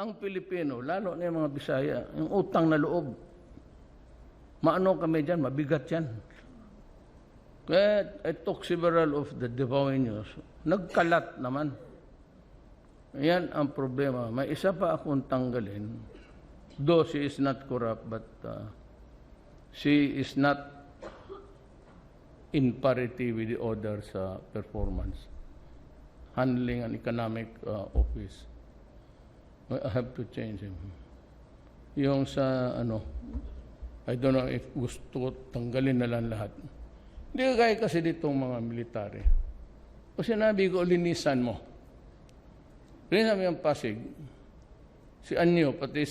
ang Pilipino, lalo na yung mga Bisaya, yung utang na loob. Maano kami dyan, mabigat yan. Kaya I took several of the Devaoeños. Nagkalat naman. Yan ang problema. May isa pa akong tanggalin. Though she is not corrupt, but she is not in parity with the others performance. Handling an economic office. I have to change him. Yung sa I don't know if gusto tanggalin na lang lahat. Hindi kagaya kasi ditong mga military. O sinabi ko, linisan mo. Linisan mo yung Pasig. Si Anyo, pati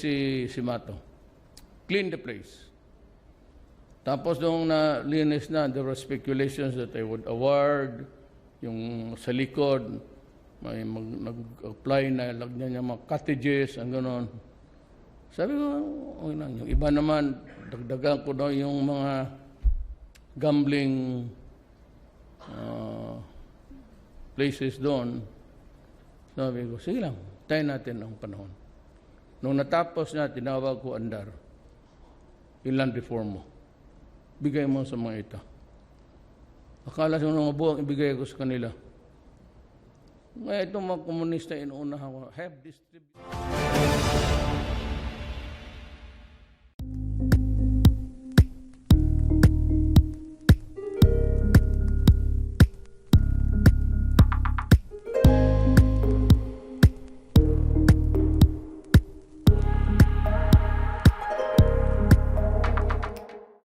si Mato. Clean the place. Tapos nung nalinis na, there were speculations that I would award yung sa likod, may nag-apply na lagyan niya mga cottages, ang gano'n. Sabi ko, okay lang. Yung iba naman, dagdagan ko daw yung mga gambling places doon. Sabi ko, sige lang, tayo natin ang panahon. Nung natapos na, tinawag ko andar, ilan reform mo? Bigay mo sa mga ito. Akala sa mga buwang ibigay ko sa kanila. Ngayon itong mga komunista inuunahan ko, have distributed.